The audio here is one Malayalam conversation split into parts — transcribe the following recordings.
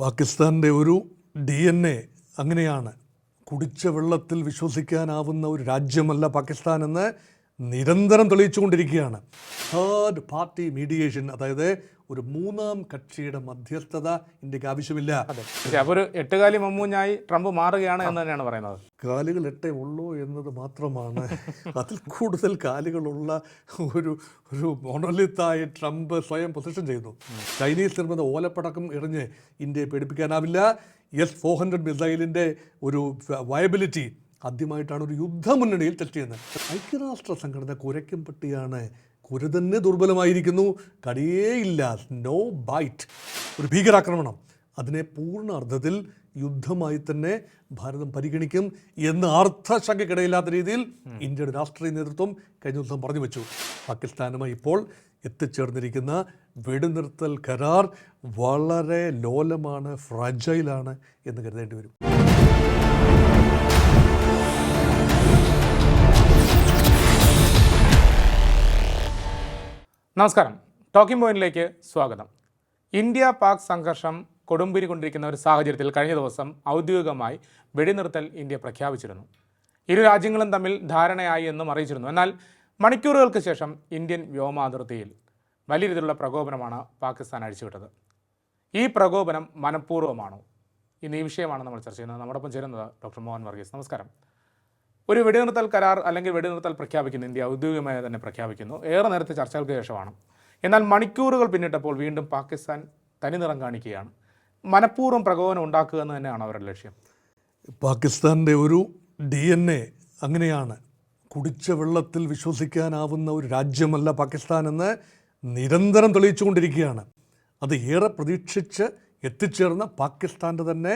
പാകിസ്ഥാൻ്റെ ഒരു DNA അങ്ങനെയാണ്. കുടിച്ച വെള്ളത്തിൽ വിശ്വസിക്കാനാവുന്ന ഒരു രാജ്യമല്ല പാകിസ്ഥാൻ എന്ന് നിരന്തരം തെളിയിച്ചുകൊണ്ടിരിക്കുകയാണ്. തേർഡ് പാർട്ടി മീഡിയേഷൻ, അതായത് ഒരു മൂന്നാം കക്ഷിയുടെ മധ്യസ്ഥത ഇന്ത്യക്ക് ആവശ്യമില്ല. അപ്പോൾ ഒരു എട്ടുകാലി മമ്മൂഞ്ഞായി ട്രംപ് മാറുകയാണ് എന്ന് തന്നെയാണ് പറയുന്നത്. കാലുകൾ എട്ടേ ഉള്ളൂ എന്നത് മാത്രമാണ്. അതിൽ കൂടുതൽ കാലുകളുള്ള ഒരു മോണോലിത്തായി ട്രംപ് സ്വയം പൊസിഷൻ ചെയ്യുന്നു. ചൈനീസ് നിർമ്മിത ഓലപ്പടക്കം എറിഞ്ഞ് ഇന്ത്യയെ പേടിപ്പിക്കാനാവില്ല. S-400 മിസൈലിൻ്റെ ഒരു വയബിലിറ്റി ആദ്യമായിട്ടാണ് ഒരു യുദ്ധമുന്നണിയിൽ ടെസ്റ്റ് ചെയ്യുന്നത്. ഐക്യരാഷ്ട്ര സംഘടന കുരയ്ക്കും പട്ടിയാണ്. കുര തന്നെ ദുർബലമായിരിക്കുന്നു, കടിയേയില്ല, നോ ബൈറ്റ്. ഒരു ഭീകരാക്രമണം, അതിനെ പൂർണ്ണ അർത്ഥത്തിൽ യുദ്ധമായി തന്നെ ഭാരതം പരിഗണിക്കും എന്ന് അർത്ഥശങ്കയ്ക്കിടയില്ലാത്ത രീതിയിൽ ഇന്ത്യയുടെ രാഷ്ട്രീയ നേതൃത്വം കഴിഞ്ഞ ദിവസം പറഞ്ഞു വെച്ചു. പാകിസ്ഥാനുമായി ഇപ്പോൾ എത്തിച്ചേർന്നിരിക്കുന്ന വെടിനിർത്തൽ കരാർ വളരെ ലോലമാണ്, ഫ്രജൈലാണ് എന്ന് കരുതേണ്ടി വരും. നമസ്കാരം, ടോക്കിംഗ് പോയിന്റിലേക്ക് സ്വാഗതം. ഇന്ത്യ പാക് സംഘർഷം കൊടുമ്പിരി കൊണ്ടിരിക്കുന്ന ഒരു സാഹചര്യത്തിൽ കഴിഞ്ഞ ദിവസം ഔദ്യോഗികമായി വെടിനിർത്തൽ ഇന്ത്യ പ്രഖ്യാപിച്ചിരുന്നു. ഇരു രാജ്യങ്ങളും തമ്മിൽ ധാരണയായി എന്നും അറിയിച്ചിരുന്നു. എന്നാൽ മണിക്കൂറുകൾക്ക് ശേഷം ഇന്ത്യൻ വ്യോമാതിർത്തിയിൽ വലിയ രീതിയിലുള്ള പ്രകോപനമാണ് പാകിസ്ഥാൻ അഴിച്ചുവിട്ടത്. ഈ പ്രകോപനം മനഃപൂർവ്വമാണോ? ഇന്ന് ഈ വിഷയമാണ് നമ്മൾ ചർച്ച ചെയ്യുന്നത്. നമ്മോടൊപ്പം ചേരുന്നത് ഡോക്ടർ മോഹൻ വർഗീസ്. നമസ്കാരം. ഒരു വെടിനിർത്തൽ കരാർ അല്ലെങ്കിൽ വെടിനിർത്തൽ പ്രഖ്യാപിക്കുന്നു, ഇന്ത്യ ഔദ്യോഗികമായി തന്നെ പ്രഖ്യാപിക്കുന്നു. ഏറെ നേരത്തെ ചർച്ചകൾക്ക് ശേഷമാണ്. എന്നാൽ മണിക്കൂറുകൾ പിന്നിട്ടപ്പോൾ വീണ്ടും പാകിസ്ഥാൻ തനിനിറം കാണിക്കുകയാണ്. മനഃപൂർവ്വം പ്രകോപനം ഉണ്ടാക്കുക എന്ന് തന്നെയാണ് അവരുടെ ലക്ഷ്യം. പാകിസ്ഥാൻ്റെ ഒരു DNA അങ്ങനെയാണ്. കുടിച്ച വെള്ളത്തിൽ വിശ്വസിക്കാനാവുന്ന ഒരു രാജ്യമല്ല പാകിസ്ഥാൻ എന്ന് നിരന്തരം തെളിയിച്ചുകൊണ്ടിരിക്കുകയാണ്. അത് ഏറെ പ്രതീക്ഷിച്ച് എത്തിച്ചേർന്ന പാകിസ്ഥാൻ്റെ തന്നെ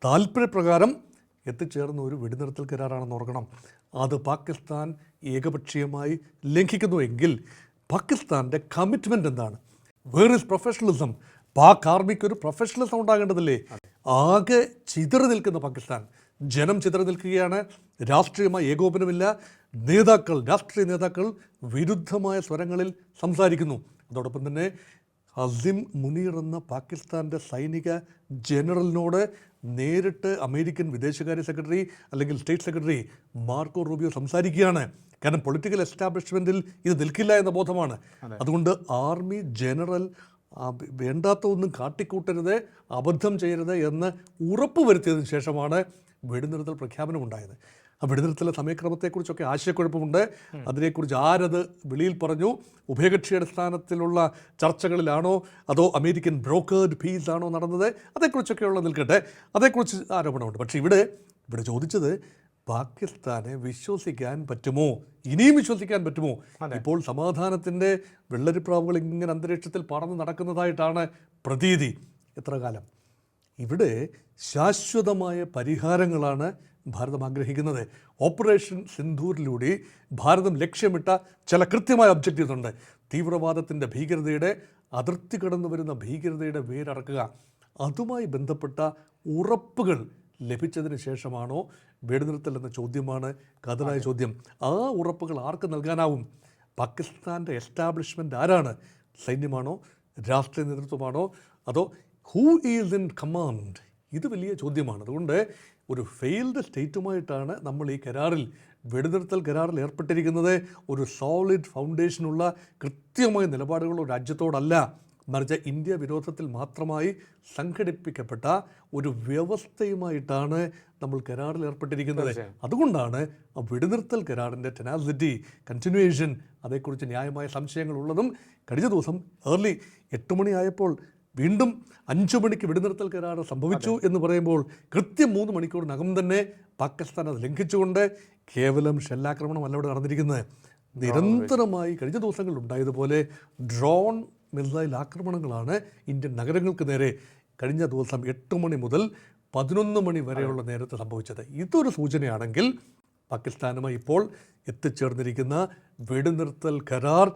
താല്പര്യപ്രകാരം എത്തിച്ചേർന്ന ഒരു വെടിനിർത്തൽ കരാറാണെന്ന് ഓർക്കണം. അത് പാകിസ്ഥാൻ ഏകപക്ഷീയമായി ലംഘിക്കുന്നുവെങ്കിൽ പാകിസ്ഥാൻ്റെ കമ്മിറ്റ്മെൻറ്റ് എന്താണ്? Where is professionalism? പാക് ആർമിക്ക് ഒരു പ്രൊഫഷണലിസം ഉണ്ടാകേണ്ടതില്ലേ? ആകെ ചിതറി നിൽക്കുന്ന പാകിസ്ഥാൻ, ജനം ചിതറി നിൽക്കുകയാണ്. രാഷ്ട്രീയമായ ഏകോപനമില്ല. രാഷ്ട്രീയ നേതാക്കൾ വിരുദ്ധമായ സ്വരങ്ങളിൽ സംസാരിക്കുന്നു. അതോടൊപ്പം തന്നെ അസിം മുനീർ എന്ന പാകിസ്ഥാൻ്റെ സൈനിക ജനറലിനോട് നേരിട്ട് അമേരിക്കൻ വിദേശകാര്യ സെക്രട്ടറി അല്ലെങ്കിൽ സ്റ്റേറ്റ് സെക്രട്ടറി മാർക്കോ റൂബിയോ സംസാരിക്കുകയാണ്. കാരണം പൊളിറ്റിക്കൽ എസ്റ്റാബ്ലിഷ്മെൻറ്റിൽ ഇത് നിൽക്കില്ല എന്ന ബോധമാണ്. അതുകൊണ്ട് ആർമി ജനറൽ വേണ്ടാത്ത ഒന്നും കാട്ടിക്കൂട്ടരുത്, അബദ്ധം ചെയ്യരുത് എന്ന് ഉറപ്പ് വരുത്തിയതിനു ശേഷമാണ് വെടിനിർത്തൽ പ്രഖ്യാപനമുണ്ടായത്. ആ വെടിനിർത്തലിൻ്റെ സമയക്രമത്തെക്കുറിച്ചൊക്കെ ആശയക്കുഴപ്പമുണ്ട്. അതിനെക്കുറിച്ച് ആരത് വെളിയിൽ പറഞ്ഞു? ഉഭയകക്ഷി അടിസ്ഥാനത്തിലുള്ള ചർച്ചകളിലാണോ അതോ അമേരിക്കൻ ബ്രോക്കേർഡ് പീസ് ആണോ നടന്നത്? അതേക്കുറിച്ചൊക്കെയുള്ള നിൽക്കട്ടെ, അതേക്കുറിച്ച് ആരോപണമുണ്ട്. പക്ഷേ ഇവിടെ ചോദിച്ചത് പാകിസ്ഥാനെ വിശ്വസിക്കാൻ പറ്റുമോ? ഇനിയും വിശ്വസിക്കാൻ പറ്റുമോ? ഇപ്പോൾ സമാധാനത്തിൻ്റെ വെള്ളരിപ്രാവുകൾ ഇങ്ങനെ അന്തരീക്ഷത്തിൽ പറന്ന് നടക്കുന്നതായിട്ടാണ് പ്രതീതി. എത്ര കാലം? ഇവിടെ ശാശ്വതമായ പരിഹാരങ്ങളാണ് ഭാരതം ആഗ്രഹിക്കുന്നത്. ഓപ്പറേഷൻ സിന്ധൂരിലൂടെ ഭാരതം ലക്ഷ്യമിട്ട ചില കൃത്യമായ ഒബ്ജക്റ്റീവ്സ് ഉണ്ട്. തീവ്രവാദത്തിൻ്റെ ഭീകരതയുടെ അതിർത്തി കടന്നു വരുന്ന ഭീകരതയുടെ വേരറക്കുക. അതുമായി ബന്ധപ്പെട്ട ഉറപ്പുകൾ ലഭിച്ചതിന് ശേഷമാണോ വെടിനിർത്തൽ എന്ന ചോദ്യമാണ് കാതലായ ചോദ്യം. ആ ഉറപ്പുകൾ ആർക്ക് നൽകാനാവും? പാകിസ്ഥാൻ്റെ എസ്റ്റാബ്ലിഷ്മെൻറ്റ് ആരാണ്? സൈന്യമാണോ? രാഷ്ട്രീയ നേതൃത്വമാണോ? അതോ ഹൂ ഈസ് ഇൻ കമാൻഡ്? ഇത് വലിയ ചോദ്യമാണ്. അതുകൊണ്ട് ഒരു ഫെയിൽഡ് സ്റ്റേറ്റുമായിട്ടാണ് നമ്മൾ ഈ കരാറിൽ, വെടിനിർത്തൽ കരാറിൽ ഏർപ്പെട്ടിരിക്കുന്നത്. ഒരു സോളിഡ് ഫൗണ്ടേഷനുള്ള കൃത്യമായ നിലപാടുകളുള്ള രാജ്യത്തോടല്ല, മറിച്ച് ഇന്ത്യ വിരോധത്തിൽ മാത്രമായി സംഘടിപ്പിക്കപ്പെട്ട ഒരു വ്യവസ്ഥയുമായിട്ടാണ് നമ്മൾ കരാറിൽ ഏർപ്പെട്ടിരിക്കുന്നത്. അതുകൊണ്ടാണ് ആ വെടിനിർത്തൽ കരാറിൻ്റെ ടെനാസിറ്റി, കണ്ടിന്യൂവേഷൻ, അതേക്കുറിച്ച് ന്യായമായ സംശയങ്ങളുള്ളതും. കഴിഞ്ഞ ദിവസം ഏർലി 8 മണിയായപ്പോൾ വീണ്ടും 5 മണിക്ക് വെടിനിർത്തൽ കരാർ സംഭവിച്ചു എന്ന് പറയുമ്പോൾ കൃത്യം 3 മണിക്കൂറിനകം തന്നെ പാകിസ്ഥാൻ അത് ലംഘിച്ചുകൊണ്ട് കേവലം ഷെല്ലാക്രമണമല്ല ഇവിടെ നടന്നിരിക്കുന്നത്. നിരന്തരമായി കഴിഞ്ഞ ദിവസങ്ങളിൽ ഉണ്ടായതുപോലെ ഡ്രോൺ മിസൈൽ ആക്രമണങ്ങളാണ് ഇന്ത്യൻ നഗരങ്ങൾക്ക് നേരെ കഴിഞ്ഞ ദിവസം 8 മണി മുതൽ 11 മണി വരെയുള്ള നേരത്തെ സംഭവിച്ചത്. ഇതൊരു സൂചനയാണെങ്കിൽ പാകിസ്ഥാനുമായി ഇപ്പോൾ എത്തിച്ചേർന്നിരിക്കുന്ന വെടിനിർത്തൽ കരാർ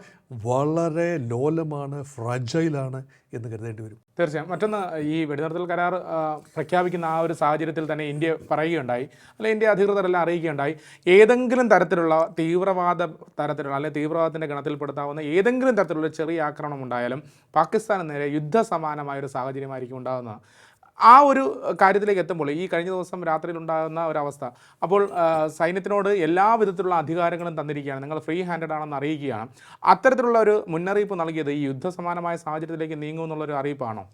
വളരെ ലോലമാണ്, ഫ്രജൈലാണ് എന്ന് കരുതേണ്ടി വരും. തീർച്ചയായും. മറ്റൊന്ന്, ഈ വെടിനിർത്തൽ കരാർ പ്രഖ്യാപിക്കുന്ന ആ ഒരു സാഹചര്യത്തിൽ തന്നെ ഇന്ത്യ പറയുകയുണ്ടായി, അല്ലെങ്കിൽ ഇന്ത്യ അധികൃതരെല്ലാം അറിയിക്കുകയുണ്ടായി, ഏതെങ്കിലും തരത്തിലുള്ള തീവ്രവാദ തരത്തിലുള്ള അല്ലെങ്കിൽ തീവ്രവാദത്തിൻ്റെ ഗണത്തിൽപ്പെടുത്താവുന്ന ഏതെങ്കിലും തരത്തിലുള്ള ചെറിയ ആക്രമണം ഉണ്ടായാലും പാകിസ്ഥാന് നേരെ യുദ്ധസമാനമായൊരു സാഹചര്യമായിരിക്കും ഉണ്ടാകുന്നത്. ആ ഒരു കാര്യത്തിലേക്ക് എത്തുമ്പോൾ ഈ കഴിഞ്ഞ ദിവസം രാത്രിയിൽ ഉണ്ടാകുന്ന ഒരവസ്ഥ, അപ്പോൾ സൈന്യത്തിനോട് എല്ലാ വിധത്തിലുള്ള അധികാരങ്ങളും തന്നിരിക്കുകയാണ്, നിങ്ങൾ ഫ്രീ ഹാൻഡഡ് ആണെന്ന് അറിയിക്കുകയാണ്. അത്തരത്തിലുള്ള ഒരു മുന്നറിയിപ്പ് നൽകിയത് ഈ യുദ്ധസമാനമായ സാഹചര്യത്തിലേക്ക് നീങ്ങുമെന്നുള്ളൊരു അറിയിപ്പാണോ?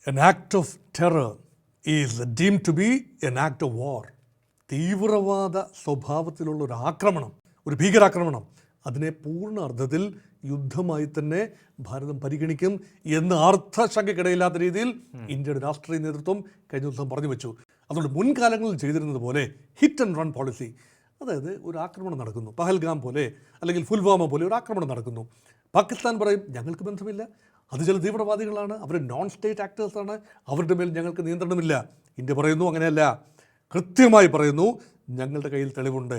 An act of terror is deemed to be an act of war. തീവ്രവാദ സ്വഭാവത്തിലുള്ള ഒരു ആക്രമണം, ഒരു ഭീകരാക്രമണം, അതിനെ പൂർണ്ണ അർത്ഥത്തിൽ യുദ്ധമായി തന്നെ ഭാരതം പരിഗണിക്കും എന്ന് അർത്ഥശങ്കയ്ക്കിടയില്ലാത്ത രീതിയിൽ ഇന്ത്യയുടെ രാഷ്ട്രീയ നേതൃത്വം കഴിഞ്ഞ ദിവസം പറഞ്ഞു വെച്ചു. അതുകൊണ്ട് മുൻകാലങ്ങളിൽ ചെയ്തിരുന്നത് പോലെ ഹിറ്റ് ആൻഡ് റൺ പോളിസി, അതായത് ഒരു ആക്രമണം നടക്കുന്നു, പഹൽഗാം പോലെ അല്ലെങ്കിൽ പുൽവാമ പോലെ ഒരു ആക്രമണം നടക്കുന്നു, പാകിസ്ഥാൻ പറയും ഞങ്ങൾക്ക് ബന്ധമില്ല, അത് ചില തീവ്രവാദികളാണ്, അവർ നോൺ സ്റ്റേറ്റ് ആക്ടേഴ്സാണ്, അവരുടെ മേൽ ഞങ്ങൾക്ക് നിയന്ത്രണമില്ല. ഇന്ത്യ പറയുന്നു അങ്ങനെയല്ല, കൃത്യമായി പറയുന്നു ഞങ്ങളുടെ കയ്യിൽ തെളിവുണ്ട്.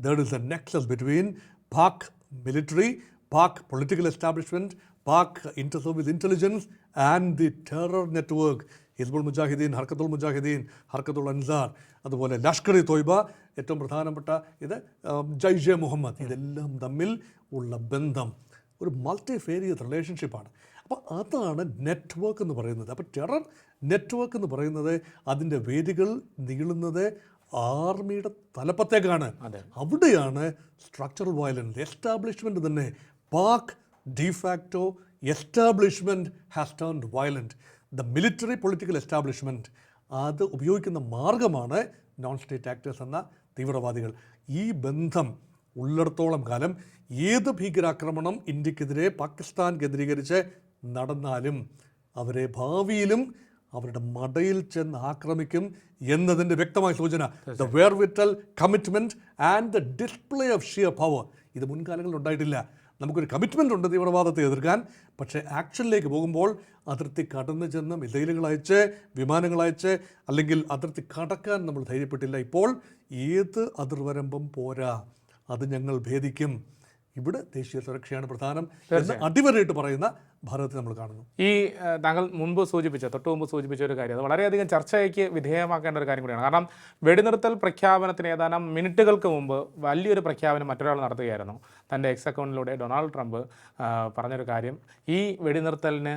There is a nexus between Pak military, Pak political establishment, Pak inter service intelligence and the terror network, Hizbul Mujahideen, Harkatul Mujahideen, Harkatul Ansar, അതുപോലെ ലഷ്കർ ഇ തോയ്ബ, ഏറ്റവും പ്രധാനപ്പെട്ട ഇത് ജയ്ഷെ മുഹമ്മദ്, ഇതെല്ലാം തമ്മിൽ ഉള്ള ബന്ധം ഒരു മൾട്ടി ഫേരിയസ് റിലേഷൻഷിപ്പാണ്. അപ്പോൾ അതാണ് നെറ്റ്വർക്ക് എന്ന് പറയുന്നത്. അപ്പോൾ ടെറർ നെറ്റ്വർക്ക് എന്ന് പറയുന്നത് അതിൻ്റെ വേരുകൾ നീളുന്നത് ആർമിയുടെ തലപ്പത്തേക്കാണ്. അവിടെയാണ് സ്ട്രക്ചറൽ വയലൻസ് എസ്റ്റാബ്ലിഷ്മെൻറ്റ് തന്നെ. Pak de facto establishment has turned violent. The military political establishment അത് ഉപയോഗിക്കുന്ന മാർഗമാണ് നോൺ സ്റ്റേറ്റ് ആക്ടേഴ്സ് എന്ന തീവ്രവാദികൾ. ഈ ബന്ധം ഉള്ളിടത്തോളം കാലം ഏത് ഭീകരാക്രമണം ഇന്ത്യക്കെതിരെ പാകിസ്ഥാൻ കേന്ദ്രീകരിച്ച് നടന്നാലും അവരെ ഭാവിയിലും അവരുടെ മടയിൽ ചെന്ന് ആക്രമിക്കും എന്നതിൻ്റെ വ്യക്തമായ സൂചന. The wherewithal commitment and the display of sheer power, ഇത് മുൻകാലങ്ങളിൽ ഉണ്ടായിട്ടില്ല. നമുക്കൊരു കമ്മിറ്റ്മെൻ്റ് ഉണ്ട് തീവ്രവാദത്തെ എതിർക്കാൻ, പക്ഷേ ആക്ഷനിലേക്ക് പോകുമ്പോൾ അതിർത്തി കടന്നു ചെന്ന് മിസൈലുകൾ അയച്ച്, വിമാനങ്ങൾ അയച്ച്, അല്ലെങ്കിൽ അതിർത്തി കടക്കാൻ നമ്മൾ ധൈര്യപ്പെട്ടില്ല. ഇപ്പോൾ ഏത് അതിർവരമ്പും പോരാ, അത് ഞങ്ങൾ ഭേദിക്കും, ഇവിടെ ദേശീയ സുരക്ഷയാണ് പ്രധാനം എന്ന് അടിവരയിട്ട് പറയുന്ന ഭാരതത്തെ നമ്മൾ കാണുന്നു. ഈ താങ്കൾ തൊട്ട് മുമ്പ് സൂചിപ്പിച്ച ഒരു കാര്യം, അത് വളരെയധികം ചർച്ചയ്ക്ക് വിധേയമാക്കേണ്ട ഒരു കാര്യം കൂടിയാണ്. കാരണം വെടിനിർത്തൽ പ്രഖ്യാപനത്തിന് ഏതാനും മിനിറ്റുകൾക്ക് മുമ്പ് വലിയൊരു പ്രഖ്യാപനം മറ്റൊരാൾ നടത്തുകയായിരുന്നു. തൻ്റെ എക്സ് അക്കൗണ്ടിലൂടെ ഡൊണാൾഡ് ട്രംപ് പറഞ്ഞൊരു കാര്യം, ഈ വെടിനിർത്തലിന്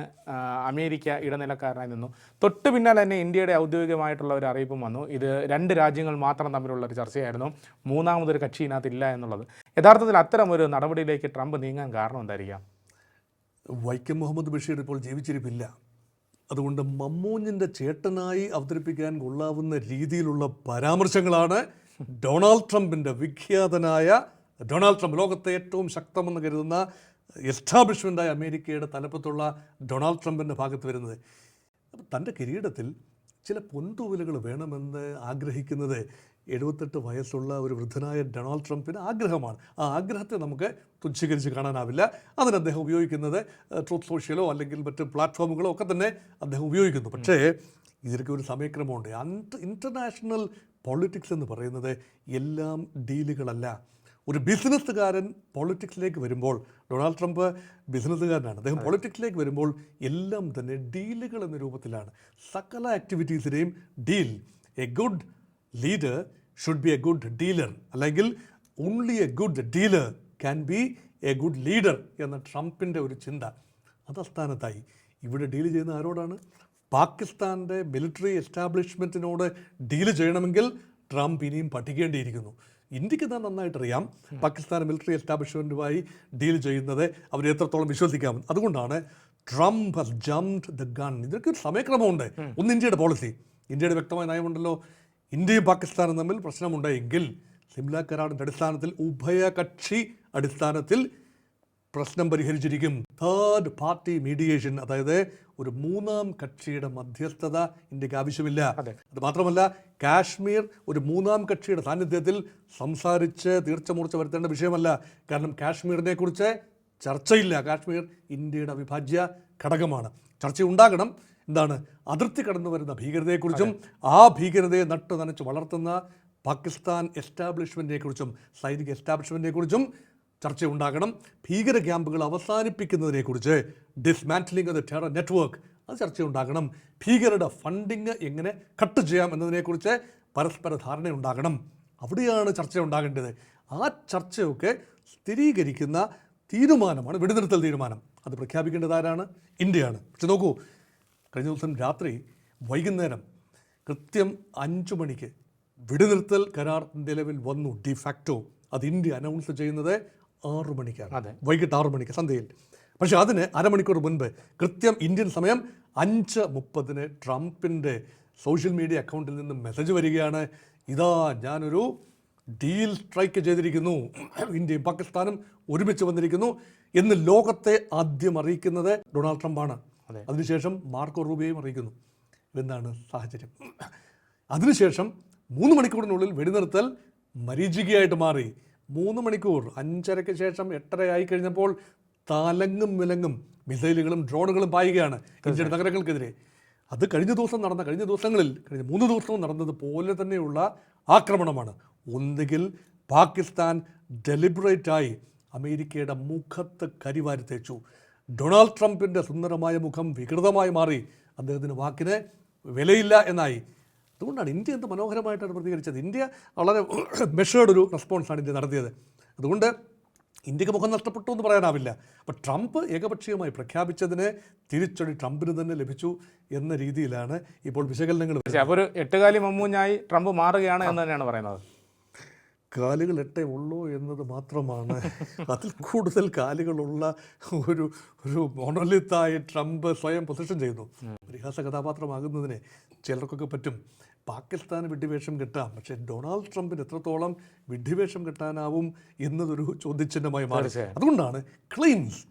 അമേരിക്ക ഇടനിലക്കാരനായി നിന്നു. തൊട്ട് പിന്നാലെ തന്നെ ഇന്ത്യയുടെ ഔദ്യോഗികമായിട്ടുള്ള ഒരു അറിയിപ്പും വന്നു. ഇത് രണ്ട് രാജ്യങ്ങൾ മാത്രം തമ്മിലുള്ള ഒരു ചർച്ചയായിരുന്നു, മൂന്നാമതൊരു കക്ഷി ഇതിനകത്തില്ല എന്നുള്ളത്. യഥാർത്ഥത്തിൽ അത്തരം ഒരു നടപടിയിലേക്ക് ട്രംപ് നീങ്ങാൻ കാരണം എന്തായിരിക്കാം? വൈക്കം മുഹമ്മദ് ബഷീർ ഇപ്പോൾ ജീവിച്ചിരിപ്പില്ല. അതുകൊണ്ട് മമ്മൂഞ്ഞിൻ്റെ ചേട്ടനായി അവതരിപ്പിക്കാൻ കൊള്ളാവുന്ന രീതിയിലുള്ള പരാമർശങ്ങളാണ് ഡൊണാൾഡ് ട്രംപിൻ്റെ, വിഖ്യാതനായ ഡൊണാൾഡ് ട്രംപ്, ലോകത്തെ ഏറ്റവും ശക്തമെന്ന് കരുതുന്ന എസ്റ്റാബ്ലിഷ്മെൻ്റായ അമേരിക്കയുടെ തലപ്പത്തുള്ള ഡൊണാൾഡ് ട്രംപിൻ്റെ ഭാഗത്ത് വരുന്നത്. അപ്പം തൻ്റെ കിരീടത്തിൽ ചില പൊൻതൂവലുകൾ വേണമെന്ന് ആഗ്രഹിക്കുന്നത് 78 വയസ്സുള്ള ഒരു വൃദ്ധനായ ഡൊണാൾഡ് ട്രംപിന് ആഗ്രഹമാണ്. ആ ആഗ്രഹത്തെ നമുക്ക് തുച്ഛീകരിച്ച് കാണാനാവില്ല. അതിന് അദ്ദേഹം ഉപയോഗിക്കുന്നത് ട്രൂത്ത് സോഷ്യലോ അല്ലെങ്കിൽ മറ്റ് പ്ലാറ്റ്ഫോമുകളോ ഒക്കെ തന്നെ അദ്ദേഹം ഉപയോഗിക്കുന്നു. പക്ഷേ ഇതിനൊക്കെ ഒരു സമയക്രമമുണ്ട്. ഇൻ്റർനാഷണൽ പൊളിറ്റിക്സ് എന്ന് പറയുന്നത് എല്ലാം ഡീലുകളല്ല. ഒരു ബിസിനസ്സുകാരൻ പൊളിറ്റിക്സിലേക്ക് വരുമ്പോൾ, ഡൊണാൾഡ് ട്രംപ് ബിസിനസ്സുകാരനാണ്, അദ്ദേഹം പൊളിറ്റിക്സിലേക്ക് വരുമ്പോൾ എല്ലാം തന്നെ ഡീലുകൾ എന്ന രൂപത്തിലാണ്. സകല ആക്ടിവിറ്റീസിനെയും deal. A good leader should be a good dealer, അല്ലെങ്കിൽ only a good dealer can be a good leader എന്ന ട്രംപിൻ്റെ ഒരു ചിന്ത അത് അസ്ഥാനത്തായി. ഇവിടെ ഡീൽ ചെയ്യുന്ന ആരോടാണ്? പാകിസ്ഥാൻ്റെ മിലിറ്ററി എസ്റ്റാബ്ലിഷ്മെൻറ്റിനോട് ഡീല് ചെയ്യണമെങ്കിൽ ട്രംപ് ഇനിയും പഠിക്കേണ്ടിയിരിക്കുന്നു. ഇന്ത്യക്ക് തന്നെ നന്നായിട്ടറിയാം പാകിസ്ഥാൻ മിലിറ്ററി എസ്റ്റാബ്ലിഷ്മെൻറ്റുമായി ഡീൽ ചെയ്യുന്നത് അവർ എത്രത്തോളം വിശ്വസിക്കാം. അതുകൊണ്ടാണ് Trump has jumped the gun. ഇതിനൊക്കെ ഒരു സമയക്രമമുണ്ട്. ഒന്ന് ഇന്ത്യയുടെ പോളിസി, ഇന്ത്യയുടെ വ്യക്തമായ നയമുണ്ടല്ലോ. ഇന്ത്യയും പാകിസ്ഥാനും തമ്മിൽ പ്രശ്നമുണ്ടായെങ്കിൽ സിംല കരാറിൻ്റെ അടിസ്ഥാനത്തിൽ ഉഭയകക്ഷി അടിസ്ഥാനത്തിൽ പ്രശ്നം പരിഹരിച്ചിരിക്കും. തേർഡ് പാർട്ടി മീഡിയേഷൻ, അതായത് ഒരു മൂന്നാം കക്ഷിയുടെ മധ്യസ്ഥത ഇന്ത്യക്ക് ആവശ്യമില്ല. അത് മാത്രമല്ല, കാശ്മീർ ഒരു മൂന്നാം കക്ഷിയുടെ സാന്നിധ്യത്തിൽ സംസാരിച്ച് തീർച്ചമൂർച്ച വരുത്തേണ്ട വിഷയമല്ല. കാരണം കാശ്മീരിനെ കുറിച്ച് ചർച്ചയില്ല. കാശ്മീർ ഇന്ത്യയുടെ അവിഭാജ്യ ഘടകമാണ്. ചർച്ചയുണ്ടാകണം. എന്താണ്? അതിർത്തി കടന്നു വരുന്ന ഭീകരതയെക്കുറിച്ചും ആ ഭീകരതയെ നട്ടു നനച്ച് വളർത്തുന്ന പാകിസ്ഥാൻ എസ്റ്റാബ്ലിഷ്മെൻറ്റിനെക്കുറിച്ചും സൈനിക എസ്റ്റാബ്ലിഷ്മെൻറ്റിനെക്കുറിച്ചും ചർച്ചയുണ്ടാകണം. ഭീകര ക്യാമ്പുകൾ അവസാനിപ്പിക്കുന്നതിനെക്കുറിച്ച്, ഡിസ്മാൻറ്റ്ലിംഗ് ഓഫ് ദ ടെറർ നെറ്റ്വർക്ക്, അത് ചർച്ചയുണ്ടാകണം. ഭീകരരുടെ ഫണ്ടിങ് എങ്ങനെ കട്ട് ചെയ്യാം എന്നതിനെക്കുറിച്ച് പരസ്പര ധാരണയുണ്ടാകണം. അവിടെയാണ് ചർച്ച ഉണ്ടാകേണ്ടത്. ആ ചർച്ചയൊക്കെ സ്ഥിരീകരിക്കുന്ന തീരുമാനമാണ് വെടിനിർത്തൽ തീരുമാനം. അത് പ്രഖ്യാപിക്കേണ്ടത് ആരാണ്? ഇന്ത്യയാണ്. പക്ഷെ നോക്കൂ, കഴിഞ്ഞ ദിവസം രാത്രി വൈകുന്നേരം കൃത്യം 5 മണിക്ക് വെടിനിർത്തൽ കരാർ നിലവിൽ വന്നു ഡിഫാക്റ്റോ. അത് ഇന്ത്യ അനൗൺസ് ചെയ്യുന്നത് 6 മണിക്കാണ്, വൈകിട്ട് 6 മണിക്ക് സന്ധ്യയിൽ. പക്ഷേ അതിന് അരമണിക്കൂർ മുൻപ് കൃത്യം ഇന്ത്യൻ സമയം 5:30 ട്രംപിൻ്റെ സോഷ്യൽ മീഡിയ അക്കൗണ്ടിൽ നിന്ന് മെസ്സേജ് വരികയാണ്, ഇതാ ഞാനൊരു ഡീൽ സ്ട്രൈക്ക് ചെയ്തിരിക്കുന്നു, ഇന്ത്യയും പാകിസ്ഥാനും ഒരുമിച്ച് വന്നിരിക്കുന്നു എന്ന് ലോകത്തെ ആദ്യം അറിയിക്കുന്നത് ഡൊണാൾഡ് ട്രംപാണ്. അതിനുശേഷം മാർക്കോ റൂബിയോയും അറിയിക്കുന്നു. എന്താണ് സാഹചര്യം? അതിനുശേഷം 3 മണിക്കൂറിനുള്ളിൽ വെടിനിർത്തൽ മരീചികയായിട്ട് മാറി. 3 മണിക്കൂർ 5:30 ശേഷം 8:30 ആയി കഴിഞ്ഞപ്പോൾ തലങ്ങും വിലങ്ങും മിസൈലുകളും ഡ്രോണുകളും പായുകയാണ് ഇന്ത്യയുടെ നഗരങ്ങൾക്കെതിരെ. അത് കഴിഞ്ഞ ദിവസങ്ങളിൽ കഴിഞ്ഞ 3 ദിവസവും നടന്നതുപോലെ തന്നെയുള്ള ആക്രമണമാണ്. ഒന്നുകിൽ പാകിസ്ഥാൻ ഡെലിബറേറ്റായി അമേരിക്കയുടെ മുഖത്ത് കരിവാരി തേച്ചു. ഡൊണാൾഡ് ട്രംപിൻ്റെ സുന്ദരമായ മുഖം വികൃതമായി മാറി. അദ്ദേഹത്തിന് വാക്കിന് വിലയില്ല എന്നായി. അതുകൊണ്ടാണ് ഇന്ത്യ എന്ത് മനോഹരമായിട്ടാണ് പ്രതികരിച്ചത്. ഇന്ത്യ വളരെ മെഷേർഡ് ഒരു റെസ്പോൺസാണ് ഇന്ത്യ നടത്തിയത്. അതുകൊണ്ട് ഇന്ത്യക്ക് മുഖം നഷ്ടപ്പെട്ടു എന്ന് പറയാനാവില്ല. അപ്പോൾ ട്രംപ് ഏകപക്ഷീയമായി പ്രഖ്യാപിച്ചതിന് തിരിച്ചടി ട്രംപിന് തന്നെ ലഭിച്ചു എന്ന രീതിയിലാണ് ഇപ്പോൾ വിശകലനങ്ങൾ. അപ്പോൾ ഒരു 8 കാലി മമ്മൂഞ്ഞായി ട്രംപ് മാറുകയാണ് എന്ന് തന്നെയാണ് പറയുന്നത്. കാലുകൾ 8 ഉള്ളൂ എന്നത് മാത്രമാണ്. അതിൽ കൂടുതൽ കാലുകളുള്ള ഒരു മോണോലിത്തായി ട്രംപ് സ്വയം പൊസിഷൻ ചെയ്യുന്നു. പരിഹാസ കഥാപാത്രമാകുന്നതിന് ചിലർക്കൊക്കെ പറ്റും. പാകിസ്ഥാന് വിഡ്ഢിവേഷം കിട്ടാം, പക്ഷേ ഡൊണാൾഡ് ട്രംപിന് എത്രത്തോളം വിഡ്ഢിവേഷം കിട്ടാനാവും എന്നതൊരു ചോദ്യചിഹ്നമായി മാറി. അതുകൊണ്ടാണ് ക്ലെയിംസ്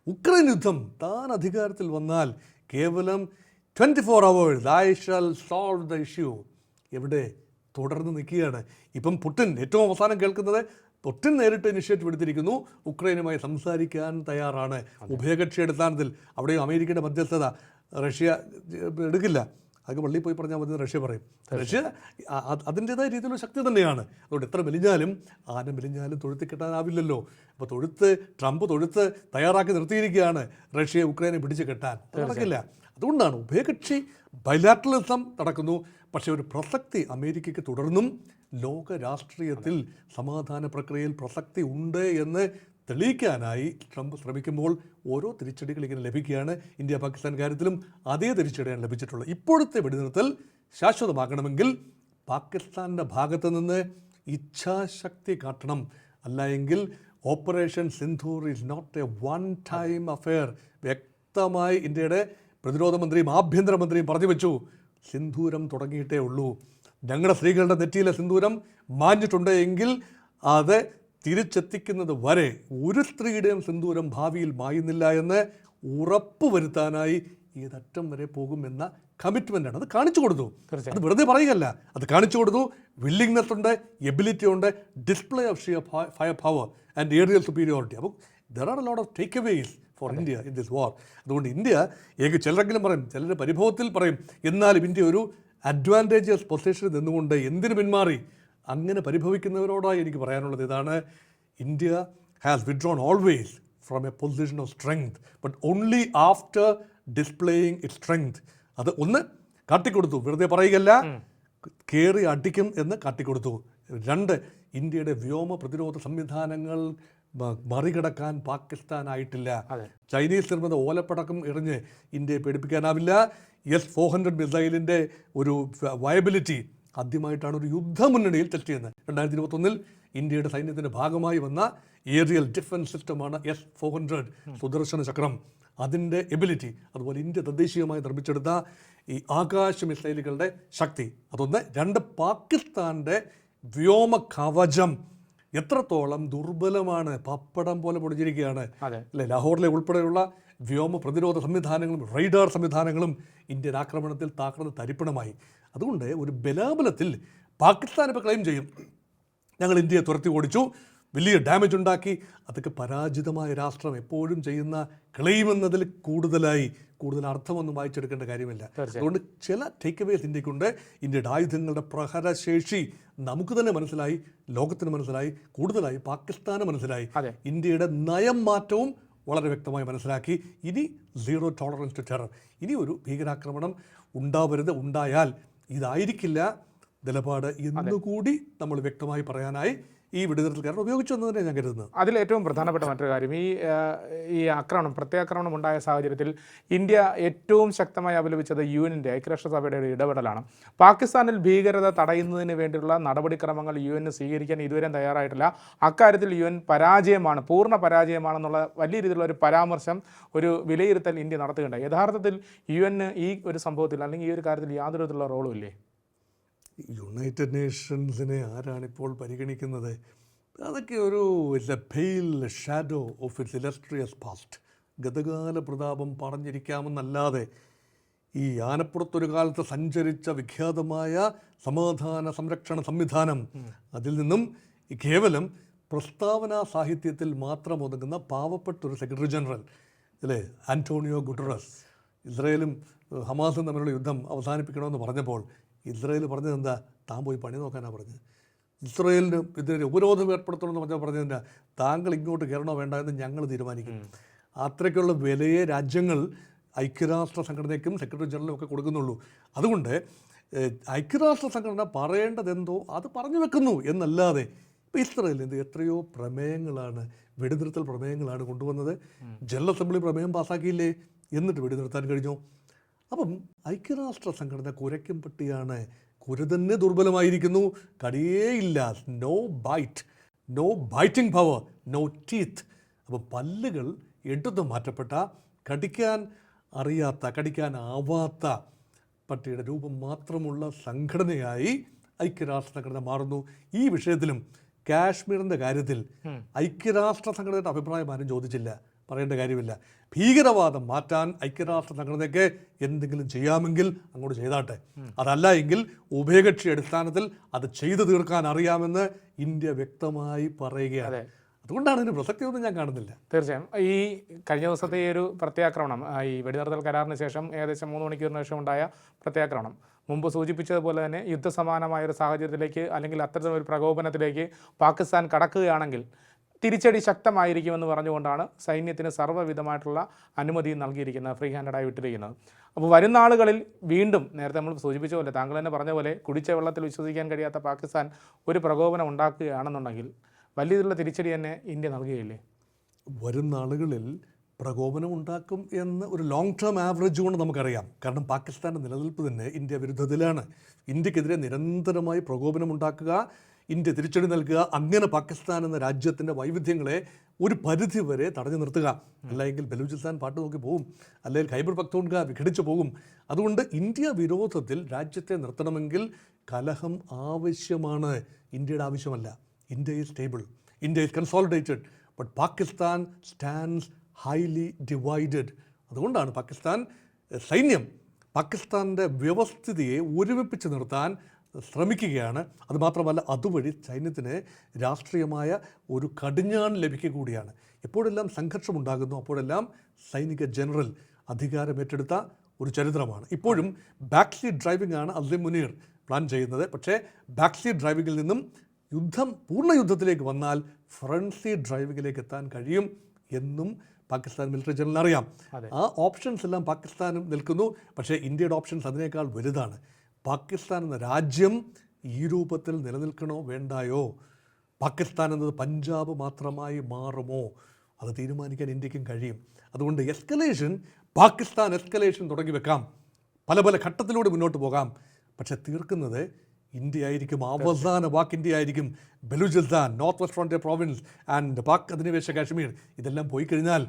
ഉക്രൈൻ യുദ്ധം താൻ അധികാരത്തിൽ വന്നാൽ കേവലം 24 hours I shall solve the issue എവിടെ തുടർന്ന് നിൽക്കുകയാണ്. ഇപ്പം പുടിൻ ഏറ്റവും അവസാനം കേൾക്കുന്നത് പുടിൻ നേരിട്ട് ഇനിഷ്യേറ്റീവ് എടുത്തിരിക്കുന്നു, ഉക്രൈനുമായി സംസാരിക്കാൻ തയ്യാറാണ്. ഉഭയകക്ഷി അടിസ്ഥാനത്തിൽ അവിടെയും അമേരിക്കയുടെ മധ്യസ്ഥത റഷ്യ എടുക്കില്ല. അതൊക്കെ പള്ളിയിൽ പോയി പറഞ്ഞാൽ മതി റഷ്യ പറയും. റഷ്യ അതിൻ്റേതായ രീതിയിലുള്ള ശക്തി തന്നെയാണ്. അതുകൊണ്ട് എത്ര മെലിഞ്ഞാലും ആന മെലിഞ്ഞാലും തൊഴുത്തി കെട്ടാനാവില്ലല്ലോ. അപ്പോൾ ട്രംപ് തൊഴുത്ത് തയ്യാറാക്കി നിർത്തിയിരിക്കുകയാണ് റഷ്യയെ ഉക്രൈനെ പിടിച്ച് കെട്ടാൻ. നടക്കില്ല. അതുകൊണ്ടാണ് ഉഭയകക്ഷി ബൈലാറ്ററലിസം നടക്കുന്നു. പക്ഷേ ഒരു പ്രസക്തി അമേരിക്കയ്ക്ക് തുടർന്നും ലോക രാഷ്ട്രീയത്തിൽ സമാധാന പ്രക്രിയയിൽ പ്രസക്തി ഉണ്ട് എന്ന് തെളിയിക്കാനായി ട്രംപ് ശ്രമിക്കുമ്പോൾ ഓരോ തിരിച്ചടികൾ ഇങ്ങനെ ലഭിക്കുകയാണ്. ഇന്ത്യ പാകിസ്ഥാൻ കാര്യത്തിലും അതേ തിരിച്ചടിയാണ് ലഭിച്ചിട്ടുള്ളത്. ഇപ്പോഴത്തെ വെടിനിർത്തൽ ശാശ്വതമാക്കണമെങ്കിൽ പാകിസ്ഥാൻ്റെ ഭാഗത്ത് നിന്ന് ഇച്ഛാശക്തി കാട്ടണം. അല്ല എങ്കിൽ operation Sindoor is not a one time affair. വ്യക്തമായി ഇന്ത്യയുടെ പ്രതിരോധ മന്ത്രിയും ആഭ്യന്തരമന്ത്രിയും പറഞ്ഞു വെച്ചു, സിന്ധൂരം തുടങ്ങിയിട്ടേ ഉള്ളൂ. ഞങ്ങളുടെ സ്ത്രീകളുടെ നെറ്റിയിലെ സിന്ധൂരം മാഞ്ഞിട്ടുണ്ട് എങ്കിൽ അത് തിരിച്ചെത്തിക്കുന്നത് വരെ ഒരു സ്ത്രീയുടെയും സിന്ധൂരം ഭാവിയിൽ മായുന്നില്ല എന്ന് ഉറപ്പുവരുത്താനായി ഏതറ്റം വരെ പോകുമെന്ന കമ്മിറ്റ്മെൻ്റാണ്. അത് കാണിച്ചു കൊടുത്തു. അത് വെറുതെ പറയുകയല്ല, അത് കാണിച്ചു കൊടുത്തു. വില്ലിങ്നെസ് ഉണ്ട്, എബിലിറ്റി ഉണ്ട്, display of sheer fire power and aerial superiority. അപ്പോൾ there are a lot of takeaways for India in this war. അതുകൊണ്ട് ഇന്ത്യ ചിലരെങ്കിലും പറയും, ചിലർ പരിഭവത്തിൽ പറയും, എന്നാലും ഇന്ത്യ ഒരു അഡ്വാൻറ്റേജസ് പൊസിഷനിൽ നിന്നുകൊണ്ട് എന്തിനു പിന്മാറി? അങ്ങനെ പരിഭവിക്കുന്നവരോടായി എനിക്ക് പറയാനുള്ളത് ഇതാണ്, India has withdrawn always from A position of strength, but only after displaying it strength. അത് ഒന്ന് കാട്ടിക്കൊടുത്തു, വെറുതെ പറയുകയല്ല, കയറി അടിക്കും എന്ന് കാട്ടിക്കൊടുത്തു. 2, ഇന്ത്യയുടെ വ്യോമ പ്രതിരോധ സംവിധാനങ്ങൾ മറികടക്കാൻ പാകിസ്ഥാനായിട്ടില്ല. ചൈനീസ് നിർമ്മിത ഓലപ്പടക്കം എറിഞ്ഞ് ഇന്ത്യയെ പേടിപ്പിക്കാനാവില്ല. S-400 മിസൈലിൻ്റെ ഒരു വയബിലിറ്റി ആദ്യമായിട്ടാണ് ഒരു യുദ്ധമുന്നണിയിൽ ടെസ്റ്റ് ചെയ്യുന്നത്. 2021 ഇന്ത്യയുടെ സൈന്യത്തിൻ്റെ ഭാഗമായി വന്ന ഏരിയൽ ഡിഫൻസ് സിസ്റ്റമാണ് S-400 സുദർശന ചക്രം. അതിൻ്റെ എബിലിറ്റി, അതുപോലെ ഇന്ത്യ തദ്ദേശീയമായി നിർമ്മിച്ചെടുത്ത ഈ ആകാശ മിസൈലുകളുടെ ശക്തി, അതൊന്ന്. 2, പാകിസ്ഥാൻ്റെ വ്യോമ കവചം എത്രത്തോളം ദുർബലമാണ്, പപ്പടം പോലെ പൊടിഞ്ഞിരിക്കുകയാണ് അല്ലേ. ലാഹോറിലെ ഉൾപ്പെടെയുള്ള വ്യോമ പ്രതിരോധ സംവിധാനങ്ങളും റൈഡാർ സംവിധാനങ്ങളും ഇന്ത്യൻ ആക്രമണത്തിൽ താക്കർന്ന് തരിപ്പണമായി. അതുകൊണ്ട് ഒരു ബലാബലത്തിൽ പാകിസ്ഥാൻ ഇപ്പോൾ ക്ലെയിം ചെയ്യും, ഞങ്ങൾ ഇന്ത്യയെ തുരത്തി ഓടിച്ചു, വലിയ ഡാമേജ് ഉണ്ടാക്കി. അതൊക്കെ പരാജിതമായ രാഷ്ട്രം എപ്പോഴും ചെയ്യുന്ന ക്ലെയിം എന്നതിൽ കൂടുതൽ അർത്ഥമൊന്നും വായിച്ചെടുക്കേണ്ട കാര്യമില്ല. അതുകൊണ്ട് ചില ടേക്ക് അവേസ് ഇന്ത്യക്കുണ്ട്. ഇന്ത്യയുടെ ആയുധങ്ങളുടെ പ്രഹരശേഷി നമുക്ക് തന്നെ മനസ്സിലായി, ലോകത്തിന് മനസ്സിലായി, കൂടുതലായി പാകിസ്ഥാന് മനസ്സിലായി. ഇന്ത്യയുടെ നയം മാറ്റവും വളരെ വ്യക്തമായി മനസ്സിലാക്കി. ഇനി 0 ടോളറൻസ് ടു ടെറർ. ഇനി ഒരു ഭീകരാക്രമണം ഉണ്ടാവരുത്, ഉണ്ടായാൽ ഇതായിരിക്കില്ല നിലപാട് എന്നുകൂടി നമ്മൾ വ്യക്തമായി പറയാനായി ഈ വെടിനിർത്തൽ കരാർ ഉപയോഗിച്ചു എന്ന് തന്നെ ഞാൻ കരുതുന്നത്. അതിൽ ഏറ്റവും പ്രധാനപ്പെട്ട മറ്റൊരു കാര്യം, ഈ ആക്രമണം, പ്രത്യാക്രമണം ഉണ്ടായ സാഹചര്യത്തിൽ ഇന്ത്യ ഏറ്റവും ശക്തമായി അപലപിച്ചത് UN-ന്റെ ഐക്യരാഷ്ട്രസഭയുടെ ഒരു ഇടപെടലാണ്. പാകിസ്ഥാനിൽ ഭീകരത തടയുന്നതിന് വേണ്ടിയുള്ള നടപടിക്രമങ്ങൾ UN സ്വീകരിക്കാൻ ഇതുവരെ തയ്യാറായിട്ടില്ല. അക്കാര്യത്തിൽ UN പരാജയമാണ്, പൂർണ്ണ പരാജയമാണെന്നുള്ള വലിയ രീതിയിലുള്ള ഒരു പരാമർശം, ഒരു വിലയിരുത്തൽ ഇന്ത്യ നടത്തുകയുണ്ടായി. യഥാർത്ഥത്തിൽ UN ഈ ഒരു സംഭവത്തിൽ അല്ലെങ്കിൽ ഈ ഒരു കാര്യത്തിൽ യാതൊരു വിധത്തിലുള്ള റോളും ഇല്ലേ? യുണൈറ്റഡ് നേഷൻസിനെ ആരാണിപ്പോൾ പരിഗണിക്കുന്നത്? അതൊക്കെ ഒരു pale shadow of its illustrious past. ഗതകാല പ്രതാപം പറഞ്ഞിരിക്കാമെന്നല്ലാതെ ഈ ആനപ്പുറത്തൊരു കാലത്ത് സഞ്ചരിച്ച വിഖ്യാതമായ സമാധാന സംരക്ഷണ സംവിധാനം, അതിൽ നിന്നും കേവലം പ്രസ്താവനാ സാഹിത്യത്തിൽ മാത്രം ഒതുങ്ങുന്ന പാവപ്പെട്ടൊരു സെക്രട്ടറി ജനറൽ അല്ലേ, ആന്റോണിയോ ഗുട്ടറസ്, ഇസ്രായേലും ഹമാസും തമ്മിലുള്ള യുദ്ധം അവസാനിപ്പിക്കണമെന്ന് പറഞ്ഞപ്പോൾ ഇസ്രായേൽ പറഞ്ഞത് എന്താ? താൻ പോയി പണി നോക്കാനാണ് പറഞ്ഞത്. ഇസ്രായേലിന് ഇതിന് ഉപരോധം ഏർപ്പെടുത്തണമെന്ന് പറഞ്ഞതിൻ്റെ താങ്കൾ ഇങ്ങോട്ട് കയറണോ വേണ്ട എന്ന് ഞങ്ങൾ തീരുമാനിക്കും. അത്രയ്ക്കുള്ള വിലയെ രാജ്യങ്ങൾ ഐക്യരാഷ്ട്ര സംഘടനയ്ക്കും സെക്രട്ടറി ജനറലും ഒക്കെ കൊടുക്കുന്നുള്ളൂ. അതുകൊണ്ട് ഐക്യരാഷ്ട്ര സംഘടന പറയേണ്ടതെന്തോ അത് പറഞ്ഞു വെക്കുന്നു എന്നല്ലാതെ ഇപ്പോൾ ഇസ്രായേലിൽ എന്ത് എത്രയോ പ്രമേയങ്ങളാണ്, വെടിനിർത്തൽ പ്രമേയങ്ങളാണ് കൊണ്ടുവന്നത്. ജനറൽ അസംബ്ലി പ്രമേയം പാസ്സാക്കിയില്ലേ, എന്നിട്ട് വെടിനിർത്താൻ കഴിഞ്ഞോ? അപ്പം ഐക്യരാഷ്ട്ര സംഘടന കുരയ്ക്കും പട്ടിയാണ്. കുര തന്നെ ദുർബലമായിരിക്കുന്നു, കടിയേയില്ല. No bite, no biting power, no teeth. അപ്പം പല്ലുകൾ എടുത്തു മാറ്റപ്പെട്ട, കടിക്കാൻ അറിയാത്ത, കടിക്കാനാവാത്ത പട്ടിയുടെ രൂപം മാത്രമുള്ള സംഘടനയായി ഐക്യരാഷ്ട്ര സംഘടന മാറുന്നു. ഈ വിഷയത്തിലും കാശ്മീരിൻ്റെ കാര്യത്തിൽ ഐക്യരാഷ്ട്ര സംഘടനയുടെ അഭിപ്രായം ആരും ചോദിച്ചില്ല, പറയേണ്ട കാര്യമില്ല. ഭീകരവാദം മാറ്റാൻ ഐക്യരാഷ്ട്ര സംഘടനയ്ക്ക് എന്തെങ്കിലും ചെയ്യാമെങ്കിൽ അങ്ങോട്ട് ചെയ്താട്ടെ. അതല്ല എങ്കിൽ ഉഭയകക്ഷി അടിസ്ഥാനത്തിൽ അത് ചെയ്തു തീർക്കാൻ അറിയാമെന്ന് ഇന്ത്യ വ്യക്തമായി പറയുകയാണ്. അതുകൊണ്ടാണ് ഇതിന് പ്രസക്തിയൊന്നും ഞാൻ കാണുന്നില്ല. തീർച്ചയായും ഈ കഴിഞ്ഞ ദിവസത്തെ ഈ ഒരു പ്രത്യാക്രമണം, ഈ വെടിനിർത്തൽ കരാറിന് ശേഷം ഏകദേശം 3 മണിക്കൂറിന് ശേഷം ഉണ്ടായ പ്രത്യാക്രമണം, മുമ്പ് സൂചിപ്പിച്ചതുപോലെ തന്നെ യുദ്ധസമാനമായ ഒരു സാഹചര്യത്തിലേക്ക് അല്ലെങ്കിൽ അത്തരത്തിലൊരു പ്രകോപനത്തിലേക്ക് പാകിസ്ഥാൻ കടക്കുകയാണെങ്കിൽ തിരിച്ചടി ശക്തമായിരിക്കുമെന്ന് പറഞ്ഞുകൊണ്ടാണ് സൈന്യത്തിന് സർവ്വവിധമായിട്ടുള്ള അനുമതി നൽകിയിരിക്കുന്നത്, ഫ്രീ ഹാൻഡായി വിട്ടിരിക്കുന്നത്. അപ്പോൾ വരുന്ന ആളുകളിൽ വീണ്ടും നേരത്തെ നമ്മൾ സൂചിപ്പിച്ച പോലെ, താങ്കൾ തന്നെ പറഞ്ഞ പോലെ, കുടിച്ച വെള്ളത്തിൽ വിശ്വസിക്കാൻ കഴിയാത്ത പാകിസ്ഥാൻ ഒരു പ്രകോപനം ഉണ്ടാക്കുകയാണെന്നുണ്ടെങ്കിൽ വലിയ രീതിയിലുള്ള തിരിച്ചടി തന്നെ ഇന്ത്യ നൽകുകയില്ലേ? വരുന്ന ആളുകളിൽ പ്രകോപനം ഉണ്ടാക്കും എന്ന് ഒരു ലോങ് ടേം ആവറേജ് കൊണ്ട് നമുക്കറിയാം. കാരണം പാകിസ്ഥാൻ്റെ നിലനിൽപ്പ് തന്നെ ഇന്ത്യ വിരുദ്ധത്തിലാണ്. ഇന്ത്യക്കെതിരെ നിരന്തരമായി പ്രകോപനം ഉണ്ടാക്കുക, ഇന്ത്യ തിരിച്ചടി നൽകുക, അങ്ങനെ പാകിസ്ഥാൻ എന്ന രാജ്യത്തിൻ്റെ വൈവിധ്യങ്ങളെ ഒരു പരിധി വരെ തടഞ്ഞു നിർത്തുക. അല്ലെങ്കിൽ ബലൂചിസ്ഥാൻ പാട്ട് നോക്കി പോകും, അല്ലെങ്കിൽ ഖൈബർ പഖ്തൂൺഖ്വ വിഘടിച്ചു പോകും. അതുകൊണ്ട് ഇന്ത്യ വിരോധത്തിൽ രാജ്യത്തെ നിർത്തണമെങ്കിൽ കലഹം ആവശ്യമാണ്, ഇന്ത്യയുടെ ആവശ്യമല്ല. India is stable, India is consolidated, but Pakistan stands highly divided. അതുകൊണ്ടാണ് പാകിസ്ഥാൻ സൈന്യം പാകിസ്ഥാൻ്റെ വ്യവസ്ഥിതിയെ ഒരുമിപ്പിച്ച് നിർത്താൻ ശ്രമിക്കുകയാണ്. അതുമാത്രമല്ല, അതുവഴി സൈന്യത്തിന് രാഷ്ട്രീയമായ ഒരു കടിഞ്ഞാൺ ലഭിക്കുക കൂടിയാണ്. എപ്പോഴെല്ലാം സംഘർഷമുണ്ടാകുന്നു അപ്പോഴെല്ലാം സൈനിക ജനറൽ അധികാരമേറ്റെടുത്ത ഒരു ചരിത്രമാണ്. ഇപ്പോഴും ബാക്ക് സീറ്റ് ഡ്രൈവിംഗ് ആണ് അസീം മുനീർ പ്ലാൻ ചെയ്യുന്നത്. പക്ഷേ ബാക്ക് സീറ്റ് ഡ്രൈവിങ്ങിൽ നിന്നും പൂർണ്ണ യുദ്ധത്തിലേക്ക് വന്നാൽ ഫ്രണ്ട് സീറ്റ് ഡ്രൈവിങ്ങിലേക്ക് എത്താൻ കഴിയും എന്നും പാകിസ്ഥാൻ മിലിറ്ററി ജനറൽ അറിയാം. ആ ഓപ്ഷൻസ് എല്ലാം പാകിസ്ഥാനും നിൽക്കുന്നു. പക്ഷേ ഇന്ത്യയുടെ ഓപ്ഷൻസ് അതിനേക്കാൾ വലുതാണ്. പാകിസ്ഥാൻ എന്ന രാജ്യം ഈ രൂപത്തിൽ നിലനിൽക്കണോ വേണ്ടായോ? പാകിസ്ഥാൻ എന്നത് പഞ്ചാബ് മാത്രമായി മാറുമോ? അത് തീരുമാനിക്കാൻ ഇന്ത്യക്കും കഴിയും. അതുകൊണ്ട് പാകിസ്ഥാൻ എസ്കലേഷൻ തുടങ്ങി വെക്കാം, പല പല ഘട്ടത്തിലൂടെ മുന്നോട്ട് പോകാം. പക്ഷെ തീർക്കുന്നത് ഇന്ത്യ ആയിരിക്കും, അവസാന വാക്ക് ഇന്ത്യ ആയിരിക്കും. Balochistan, north west frontier province and Pak അധിനിവേശ കാശ്മീർ ഇതെല്ലാം പോയി കഴിഞ്ഞാൽ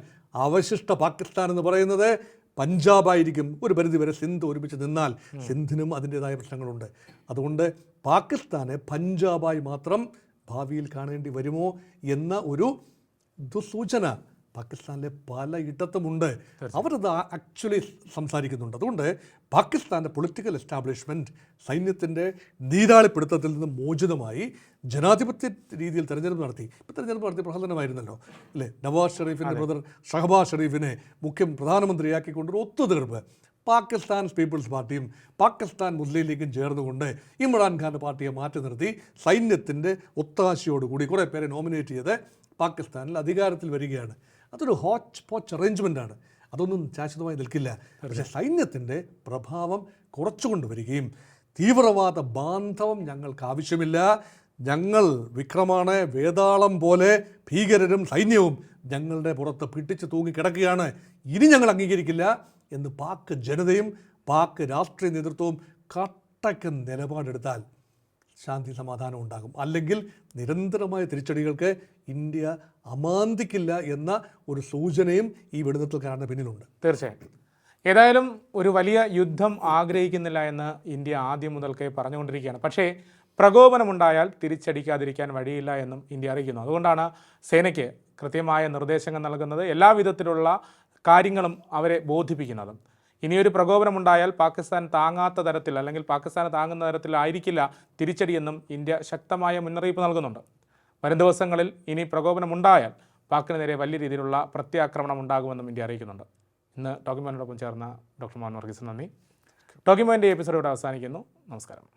അവശിഷ്ട പാകിസ്ഥാൻ എന്ന് പറയുന്നത് പഞ്ചാബായിരിക്കും. ഒരു പരിധിവരെ സിന്ധ് ഒരുമിച്ച് നിന്നാൽ സിന്ധിനും അതിൻ്റേതായ പ്രശ്നങ്ങളുണ്ട്. അതുകൊണ്ട് പാകിസ്ഥാനെ പഞ്ചാബായി മാത്രം ഭാവിയിൽ കാണേണ്ടി വരുമോ എന്ന ഒരു ദുസൂചന പാകിസ്ഥാനിലെ പലയിടത്തുമുണ്ട്. അവരത് ആക്ച്വലി സംസാരിക്കുന്നുണ്ട്. അതുകൊണ്ട് പാകിസ്ഥാൻ്റെ പൊളിറ്റിക്കൽ എസ്റ്റാബ്ലിഷ്മെൻറ്റ് സൈന്യത്തിൻ്റെ നീരാളിപ്പിടുത്തത്തിൽ നിന്ന് മോചിതമായി ജനാധിപത്യ രീതിയിൽ തെരഞ്ഞെടുപ്പ് നടത്തി. ഇപ്പോൾ തെരഞ്ഞെടുപ്പ് നടത്തി പ്രഹസനമായിരുന്നല്ലോ അല്ലേ? നവാസ് ഷെറീഫിൻ്റെ ബ്രദർ ഷഹബാസ് ഷെറീഫിനെ പ്രധാനമന്ത്രിയാക്കിക്കൊണ്ടൊരു ഒത്തുതീർപ്പ് പാകിസ്ഥാൻ പീപ്പിൾസ് പാർട്ടിയും പാകിസ്ഥാൻ മുസ്ലിം ലീഗും ചേർന്നുകൊണ്ട് ഇമ്രാൻഖാൻ്റെ പാർട്ടിയെ മാറ്റി നിർത്തി സൈന്യത്തിൻ്റെ ഒത്താശയോടുകൂടി കുറേ പേരെ നോമിനേറ്റ് ചെയ്ത് പാകിസ്ഥാനിൽ അധികാരത്തിൽ വരികയാണ്. അതൊരു ഹോച്ച് പോച്ച് അറേഞ്ച്മെൻ്റാണ്. അതൊന്നും ശാശ്വതമായി നിൽക്കില്ല. പക്ഷേ സൈന്യത്തിൻ്റെ പ്രഭാവം കുറച്ചുകൊണ്ട് വരികയും തീവ്രവാദ ബാന്ധവം ഞങ്ങൾക്ക് ആവശ്യമില്ല, ഞങ്ങൾ വിക്രമാണ്, വേതാളം പോലെ ഭീകരരും സൈന്യവും ഞങ്ങളുടെ പുറത്ത് പിടിച്ചു തൂങ്ങിക്കിടക്കുകയാണ്, ഇനി ഞങ്ങൾ അംഗീകരിക്കില്ല എന്ന് പാക് ജനതയും പാക് രാഷ്ട്രീയ നേതൃത്വവും കട്ടയ്ക്ക് നിലപാടെടുത്താൽ ശാന്തി സമാധാനം ഉണ്ടാകും. അല്ലെങ്കിൽ നിരന്തരമായ തിരിച്ചടികൾക്ക് ഇന്ത്യ അമാന്തിക്കില്ല എന്ന ഒരു സൂചനയും ഈ വെടിനിർത്തൽക്കാരൻ്റെ പിന്നിലുണ്ട്. തീർച്ചയായും. ഏതായാലും ഒരു വലിയ യുദ്ധം ആഗ്രഹിക്കുന്നില്ല എന്ന് ഇന്ത്യ ആദ്യം മുതൽക്കേ പറഞ്ഞുകൊണ്ടിരിക്കുകയാണ്. പക്ഷേ പ്രകോപനമുണ്ടായാൽ തിരിച്ചടിക്കാതിരിക്കാൻ വഴിയില്ല എന്നും ഇന്ത്യ അറിയിക്കുന്നു. അതുകൊണ്ടാണ് സേനയ്ക്ക് കൃത്യമായ നിർദ്ദേശങ്ങൾ നൽകുന്നത്, എല്ലാ വിധത്തിലുള്ള കാര്യങ്ങളും അവരെ ബോധിപ്പിക്കുന്നതും. ഇനിയൊരു പ്രകോപനമുണ്ടായാൽ പാകിസ്ഥാൻ താങ്ങാത്ത തരത്തിൽ, അല്ലെങ്കിൽ പാകിസ്ഥാന് താങ്ങുന്ന തരത്തിലായിരിക്കില്ല തിരിച്ചടിയെന്നും ഇന്ത്യ ശക്തമായ മുന്നറിയിപ്പ് നൽകുന്നുണ്ട്. വരും ദിവസങ്ങളിൽ ഇനി പ്രകോപനമുണ്ടായാൽ പാക്കിന് നേരെ വലിയ രീതിയിലുള്ള പ്രത്യാക്രമണം ഉണ്ടാകുമെന്നും ഇന്ത്യ അറിയിക്കുന്നുണ്ട്. ഇന്ന് ടോക്കിംഗ് പോയിന്റിനോടൊപ്പം ചേർന്ന ഡോക്ടർ മോഹൻ വർഗീസ് നന്ദി. ടോക്കിംഗ് പോയിന്റ് എപ്പിസോഡ് ഇവിടെ അവസാനിക്കുന്നു. നമസ്കാരം.